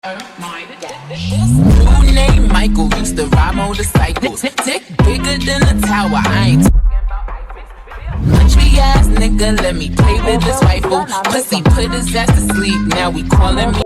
Dude named Michael used to ride motorcycles. Dick bigger than a tower. I ain't country ass nigga, let me play with this rifle. Pussy put his ass to sleep. Now we calling me.